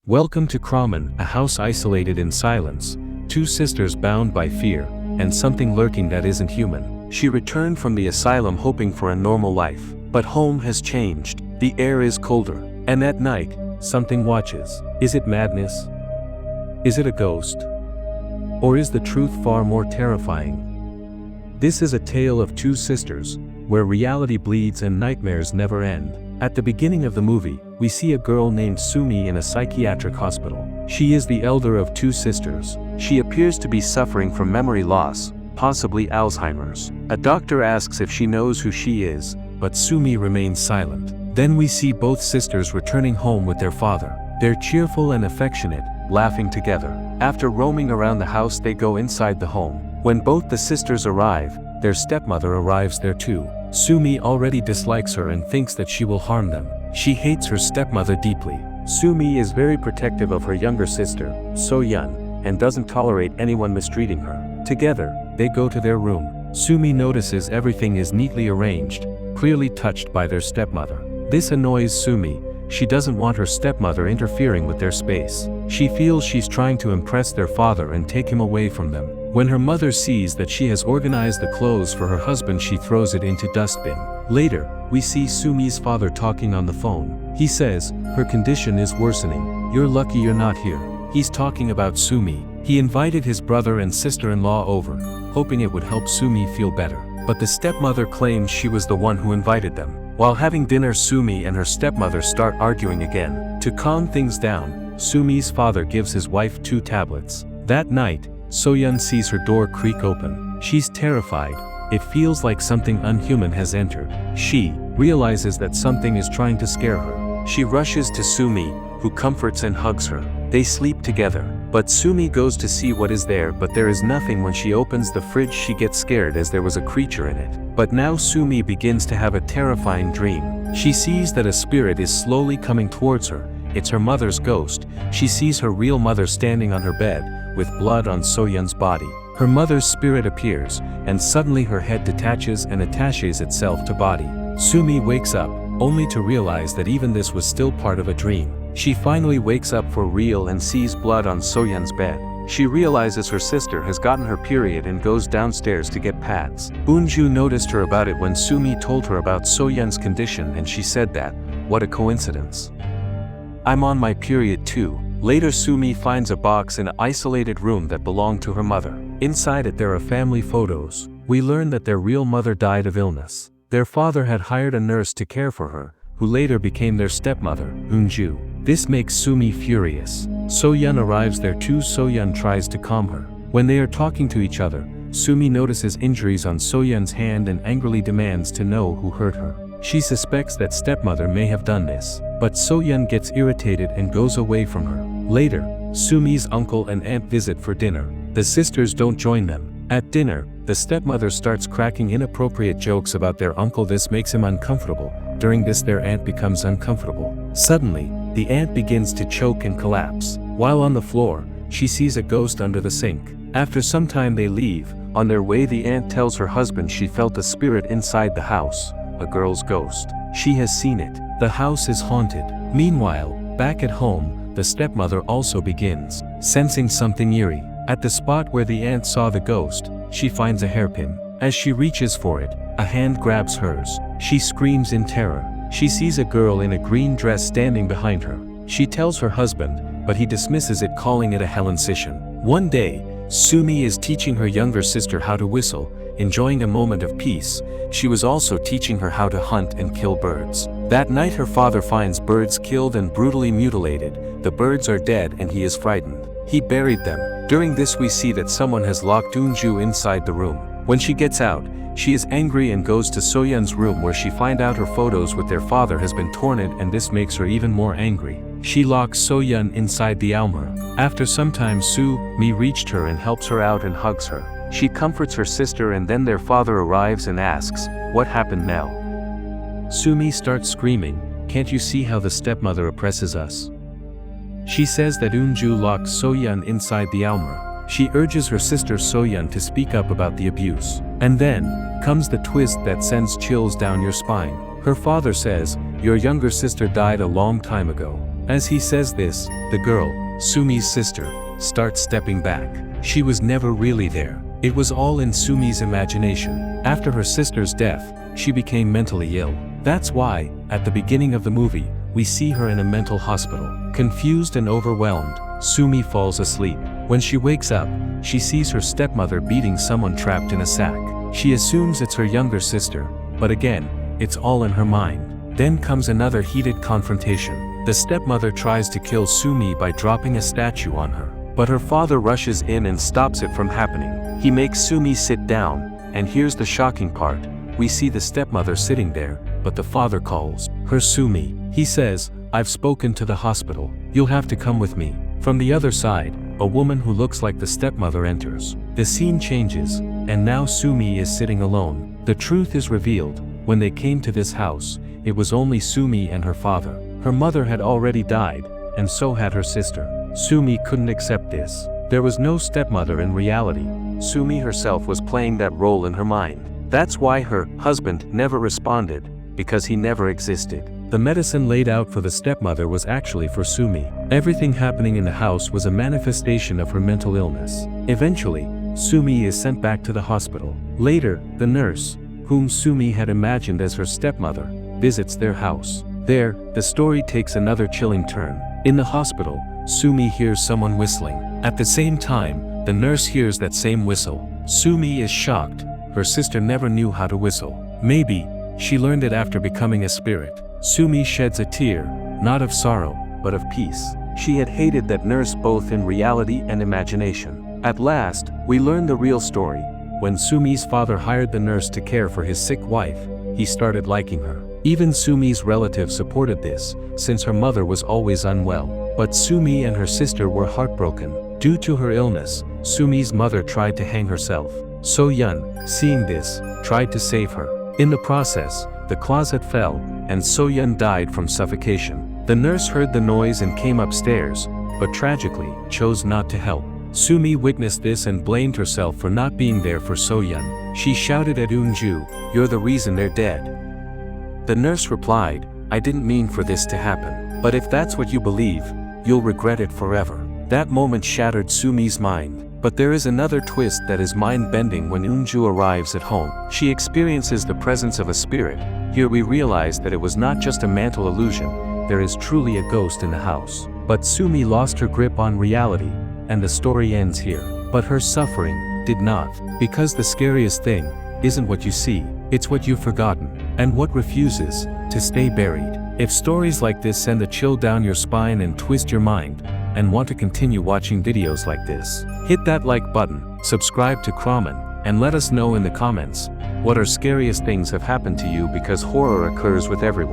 Welcome to CRAWMEN, a house isolated in silence, two sisters bound by fear, and something lurking that isn't human. She returned from the asylum hoping for a normal life, but home has changed. The air is colder, and at night, something watches. Is it madness? Is it a ghost? Or is the truth far more terrifying? This is a tale of two sisters, where reality bleeds and nightmares never end. At the beginning of the movie, we see a girl named Sumi in a psychiatric hospital. She is the elder of two sisters. She appears to be suffering from memory loss, possibly Alzheimer's. A doctor asks if she knows who she is, but Sumi remains silent. Then we see both sisters returning home with their father. They're cheerful and affectionate, laughing together. After roaming around the house, they go inside the home. When both the sisters arrive, their stepmother arrives there too. Sumi already dislikes her and thinks that she will harm them. She hates her stepmother deeply. Sumi is very protective of her younger sister, So-yeon, and doesn't tolerate anyone mistreating her. Together, they go to their room. Sumi notices everything is neatly arranged, clearly touched by their stepmother. This annoys Sumi. She doesn't want her stepmother interfering with their space. She feels she's trying to impress their father and take him away from them. When her mother sees that she has organized the clothes for her husband, she throws it into dustbin. Later, we see Sumi's father talking on the phone. He says, her condition is worsening. You're lucky you're not here. He's talking about Sumi. He invited his brother and sister-in-law over, hoping it would help Sumi feel better. But the stepmother claims she was the one who invited them. While having dinner, Sumi and her stepmother start arguing again. To calm things down, Sumi's father gives his wife 2 tablets. That night, So-yeon sees her door creak open. She's terrified. It feels like something unhuman has entered. She realizes that something is trying to scare her. She rushes to Sumi, who comforts and hugs her. They sleep together. But Sumi goes to see what is there, but there is nothing. When she opens the fridge, she gets scared as there was a creature in it. But now Sumi begins to have a terrifying dream. She sees that a spirit is slowly coming towards her. It's her mother's ghost. She sees her real mother standing on her bed, with blood on So-yeon's body. Her mother's spirit appears, and suddenly her head detaches and attaches itself to body. Sumi wakes up, only to realize that even this was still part of a dream. She finally wakes up for real and sees blood on So-yeon's bed. She realizes her sister has gotten her period and goes downstairs to get pads. Eun-ju noticed her about it when Sumi told her about So-yeon's condition, and she said that, what a coincidence. I'm on my period too. Later, Sumi finds a box in an isolated room that belonged to her mother. Inside it there are family photos. We learn that their real mother died of illness. Their father had hired a nurse to care for her, who later became their stepmother, Eun-ju. This makes Sumi furious. So-yeon arrives there too. So-yeon tries to calm her. When they are talking to each other, Sumi notices injuries on So-yeon's hand and angrily demands to know who hurt her. She suspects that stepmother may have done this, but So-yeon gets irritated and goes away from her. Later, Sumi's uncle and aunt visit for dinner. The sisters don't join them. At dinner, the stepmother starts cracking inappropriate jokes about their uncle. This makes him uncomfortable. During this, their aunt becomes uncomfortable. Suddenly, the aunt begins to choke and collapse. While on the floor, she sees a ghost under the sink. After some time they leave. On their way, the aunt tells her husband she felt a spirit inside the house, a girl's ghost. She has seen it. The house is haunted. Meanwhile, back at home, the stepmother also begins sensing something eerie. At the spot where the aunt saw the ghost, she finds a hairpin. As she reaches for it, a hand grabs hers. She screams in terror. She sees a girl in a green dress standing behind her. She tells her husband, but he dismisses it, calling it a hallucination. One day, Sumi is teaching her younger sister how to whistle, enjoying a moment of peace. She was also teaching her how to hunt and kill birds. That night her father finds birds killed and brutally mutilated. The birds are dead and he is frightened. He buried them. During this we see that someone has locked Eun-ju inside the room. When she gets out, she is angry and goes to So-yeon's room, where she finds out her photos with their father has been torn, and this makes her even more angry. She locks So-yeon inside the almirah. After some time, Sumi reached her and helps her out and hugs her. She comforts her sister, and then their father arrives and asks, what happened now? Sumi starts screaming, can't you see how the stepmother oppresses us? She says that Eun-ju locked So-yeon inside the almirah. She urges her sister So-yeon to speak up about the abuse. And then comes the twist that sends chills down your spine. Her father says, your younger sister died a long time ago. As he says this, the girl, Sumi's sister, starts stepping back. She was never really there. It was all in Sumi's imagination. After her sister's death, she became mentally ill. That's why, at the beginning of the movie, we see her in a mental hospital. Confused and overwhelmed, Sumi falls asleep. When she wakes up, she sees her stepmother beating someone trapped in a sack. She assumes it's her younger sister, but again, it's all in her mind. Then comes another heated confrontation. The stepmother tries to kill Sumi by dropping a statue on her, but her father rushes in and stops it from happening. He makes Sumi sit down, and here's the shocking part. We see the stepmother sitting there, but the father calls her Sumi. He says, "I've spoken to the hospital. You'll have to come with me." From the other side, a woman who looks like the stepmother enters. The scene changes, and now Sumi is sitting alone. The truth is revealed. When they came to this house, it was only Sumi and her father. Her mother had already died, and so had her sister. Sumi couldn't accept this. There was no stepmother in reality. Sumi herself was playing that role in her mind. That's why her husband never responded, because he never existed. The medicine laid out for the stepmother was actually for Sumi. Everything happening in the house was a manifestation of her mental illness. Eventually, Sumi is sent back to the hospital. Later, the nurse, whom Sumi had imagined as her stepmother, visits their house. There, the story takes another chilling turn. In the hospital, Sumi hears someone whistling. At the same time, the nurse hears that same whistle. Sumi is shocked. Her sister never knew how to whistle. Maybe, she learned it after becoming a spirit. Sumi sheds a tear, not of sorrow, but of peace. She had hated that nurse both in reality and imagination. At last, we learn the real story. When Sumi's father hired the nurse to care for his sick wife, he started liking her. Even Sumi's relatives supported this, since her mother was always unwell. But Sumi and her sister were heartbroken. Due to her illness, Sumi's mother tried to hang herself. So-yeon, seeing this, tried to save her. In the process, the closet fell, and So-yeon died from suffocation. The nurse heard the noise and came upstairs, but tragically, chose not to help. Sumi witnessed this and blamed herself for not being there for So-yeon. She shouted at Eun-ju, "You're the reason they're dead." The nurse replied, "I didn't mean for this to happen. But if that's what you believe, you'll regret it forever." That moment shattered Sumi's mind. But there is another twist that is mind-bending when Eun-ju arrives at home. She experiences the presence of a spirit. Here we realize that it was not just a mental illusion, there is truly a ghost in the house. But Sumi lost her grip on reality, and the story ends here. But her suffering did not. Because the scariest thing isn't what you see, it's what you've forgotten, and what refuses to stay buried. If stories like this send a chill down your spine and twist your mind, and want to continue watching videos like this, hit that like button, subscribe to CRAWMEN, and let us know in the comments, what are scariest things have happened to you, because horror occurs with everyone.